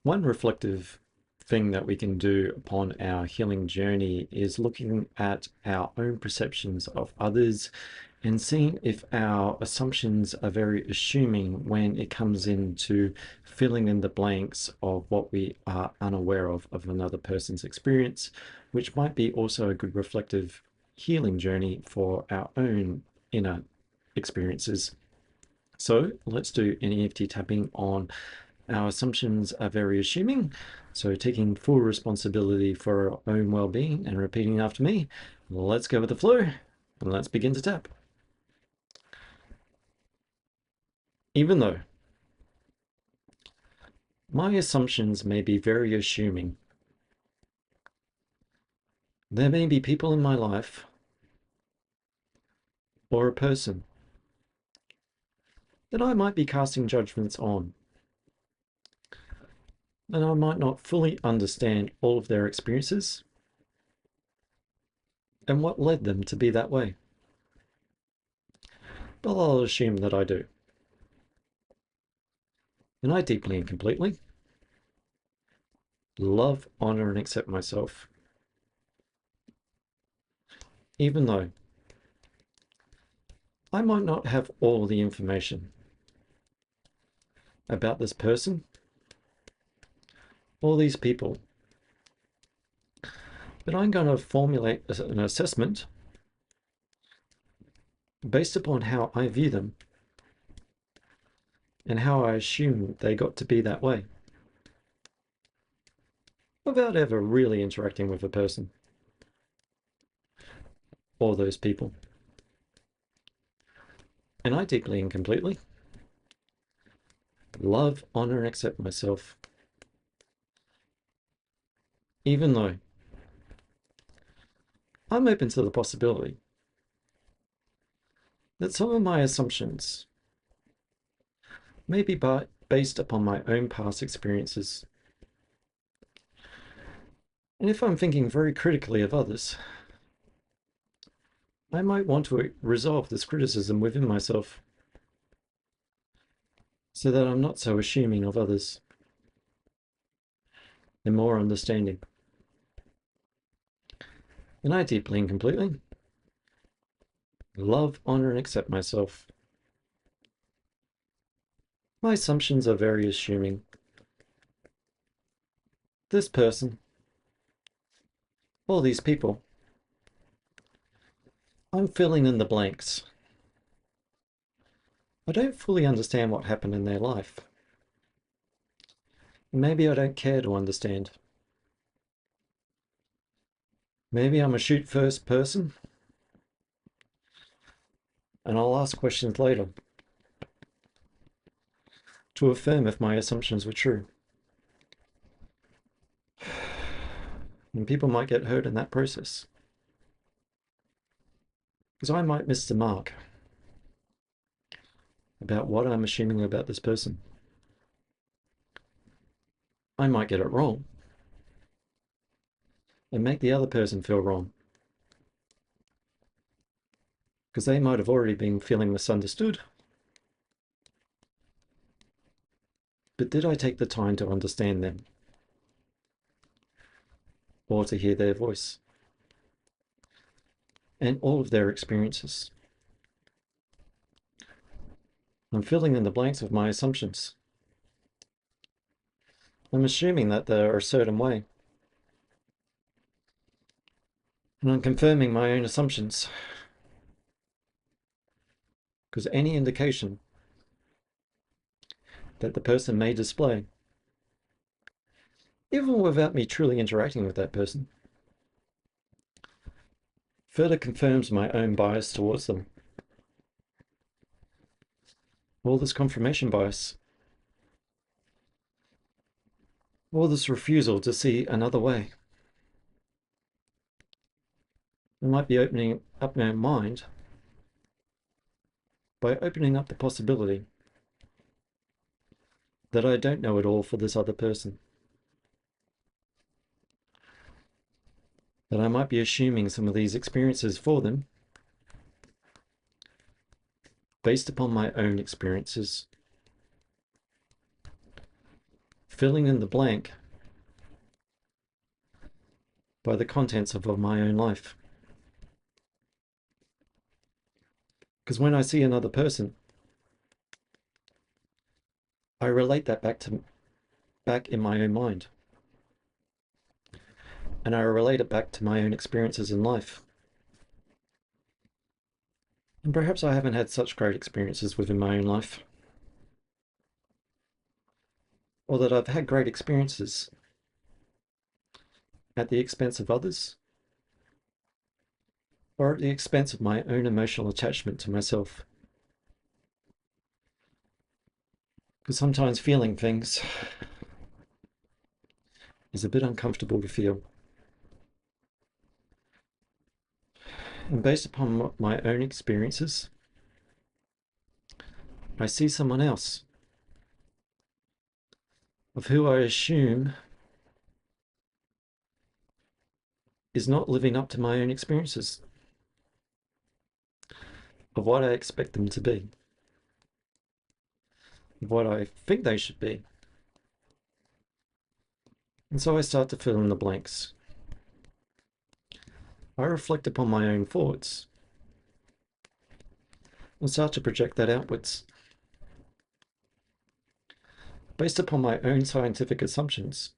One reflective thing that we can do upon our healing journey is looking at our own perceptions of others and seeing if our assumptions are very assuming when it comes into filling in the blanks of what we are unaware of another person's experience, which might be also a good reflective healing journey for our own inner experiences. So let's do an EFT tapping on our assumptions are very assuming. So taking full responsibility for our own well-being and repeating after me. Let's go with the flow and let's begin to tap. Even though my assumptions may be very assuming, there may be people in my life or a person that I might be casting judgments on, and I might not fully understand all of their experiences and what led them to be that way. But I'll assume that I do. And I deeply and completely love, honor, and accept myself, even though I might not have all the information about this person or these people, but I'm going to formulate an assessment based upon how I view them and how I assume they got to be that way, without ever really interacting with a person or those people. And I deeply and completely love, honor, and accept myself, even though I'm open to the possibility that some of my assumptions may be based upon my own past experiences. And if I'm thinking very critically of others, I might want to resolve this criticism within myself so that I'm not so assuming of others and more understanding. And I deeply and completely love, honor, and accept myself. My assumptions are very assuming. This person, all these people, I'm filling in the blanks. I don't fully understand what happened in their life. Maybe I don't care to understand. Maybe I'm a shoot first person, and I'll ask questions later to affirm if my assumptions were true. And people might get hurt in that process, because I might miss the mark about what I'm assuming about this person. I might get it wrong and make the other person feel wrong, because they might have already been feeling misunderstood. But did I take the time to understand them or to hear their voice and all of their experiences? I'm filling in the blanks with my assumptions. I'm assuming that they're a certain way, and I'm confirming my own assumptions, because any indication that the person may display, even without me truly interacting with that person, further confirms my own bias towards them. All this confirmation bias, all this refusal to see another way. I might be opening up my mind by opening up the possibility that I don't know it all for this other person. That I might be assuming some of these experiences for them based upon my own experiences, filling in the blank by the contents of my own life. Because when I see another person, I relate that back in my own mind. And I relate it back to my own experiences in life. And perhaps I haven't had such great experiences within my own life. Or that I've had great experiences at the expense of others, or at the expense of my own emotional attachment to myself. Because sometimes feeling things is a bit uncomfortable to feel. And based upon my own experiences, I see someone else of who I assume is not living up to my own experiences of what I expect them to be, of what I think they should be. And so I start to fill in the blanks. I reflect upon my own thoughts and start to project that outwards. Based upon my own scientific assumptions,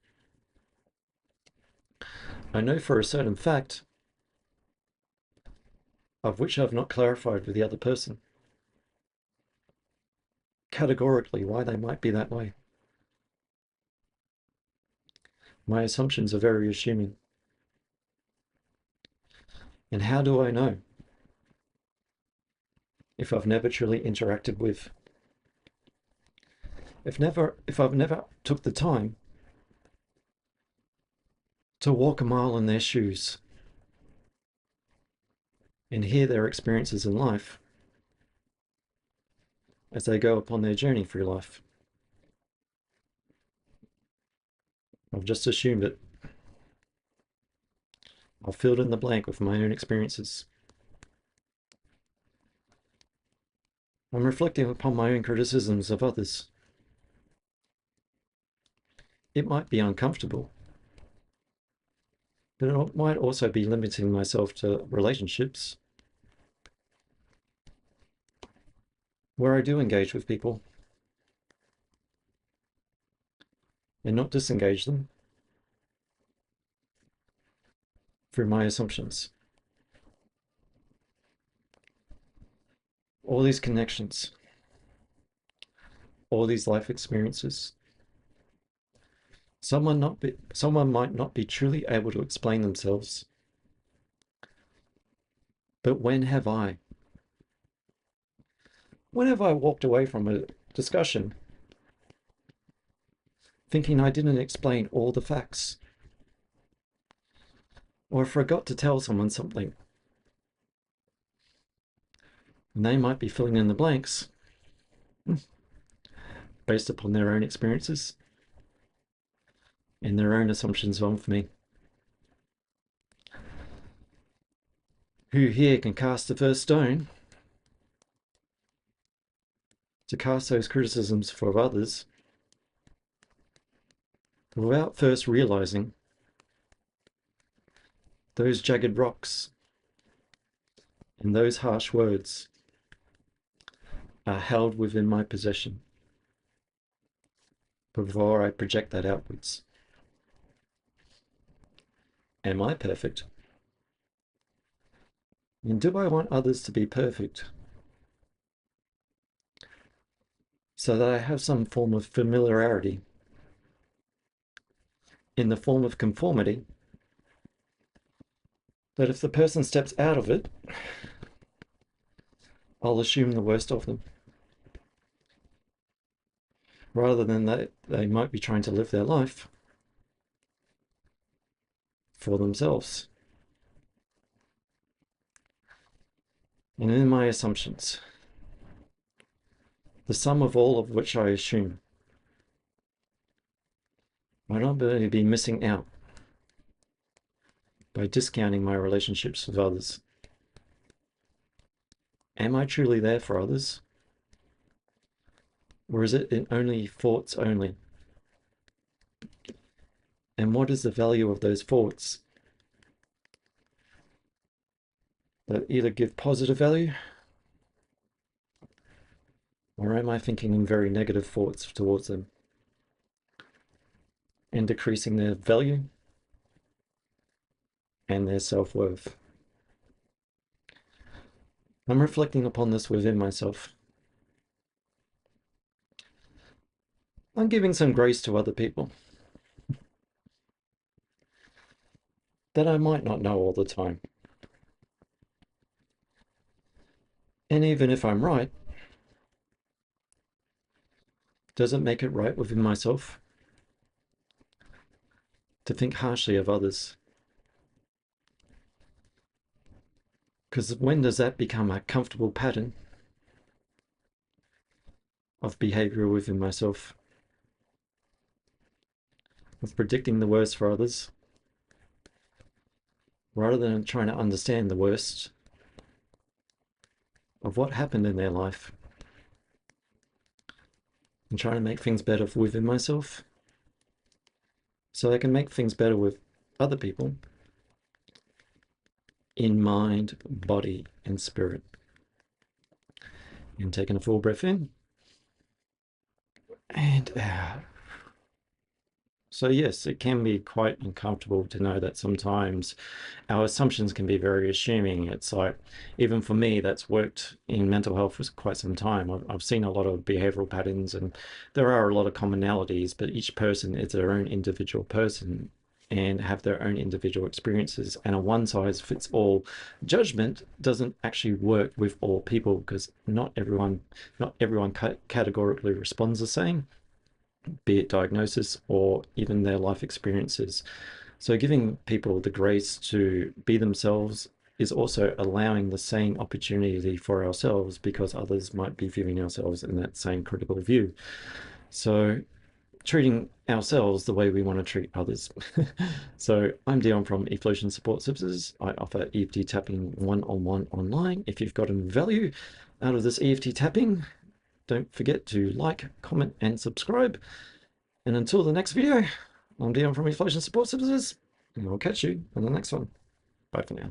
I know for a certain fact, of which I've not clarified with the other person, categorically why they might be that way. My assumptions are very assuming. And how do I know if I've never truly interacted with, if I've never took the time to walk a mile in their shoes and hear their experiences in life as they go upon their journey through life? I've just assumed it. I've filled in the blank with my own experiences. I'm reflecting upon my own criticisms of others. It might be uncomfortable, but it might also be limiting myself to relationships where I do engage with people and not disengage them through my assumptions. All these connections, all these life experiences. Someone might not be truly able to explain themselves. But when have I? When have I walked away from a discussion thinking I didn't explain all the facts, or forgot to tell someone something, and they might be filling in the blanks based upon their own experiences and their own assumptions of me? Who here can cast the first stone to cast those criticisms for others without first realizing those jagged rocks and those harsh words are held within my possession before I project that outwards? Am I perfect? And do I want others to be perfect so that I have some form of familiarity in the form of conformity, that if the person steps out of it, I'll assume the worst of them, rather than that they might be trying to live their life for themselves? And in my assumptions, the sum of all of which I assume, I don't really be missing out by discounting my relationships with others. Am I truly there for others? Or is it in only thoughts only? And what is the value of those thoughts? That either give positive value, or am I thinking in very negative thoughts towards them and decreasing their value and their self-worth? I'm reflecting upon this within myself. I'm giving some grace to other people that I might not know all the time. And even if I'm right, does it make it right within myself to think harshly of others? Because when does that become a comfortable pattern of behavior within myself, of predicting the worst for others, rather than trying to understand the worst of what happened in their life and trying to make things better within myself so I can make things better with other people in mind, body, and spirit. And taking a full breath in and out. So yes, it can be quite uncomfortable to know that sometimes our assumptions can be very assuming. It's like, even for me, that's worked in mental health for quite some time. I've seen a lot of behavioral patterns, and there are a lot of commonalities, but each person is their own individual person and have their own individual experiences. And a one-size-fits-all judgment doesn't actually work with all people, because not everyone categorically responds the same, be it diagnosis or even their life experiences. So giving people the grace to be themselves is also allowing the same opportunity for ourselves, because others might be viewing ourselves in that same critical view. So treating ourselves the way we want to treat others. So I'm Dion from Eflowtion Support Services. I offer EFT tapping one-on-one online. If you've gotten value out of this EFT tapping, don't forget to like, comment, and subscribe. And until the next video, I'm Dion from Eflowtion Support Services, and I'll catch you in the next one. Bye for now.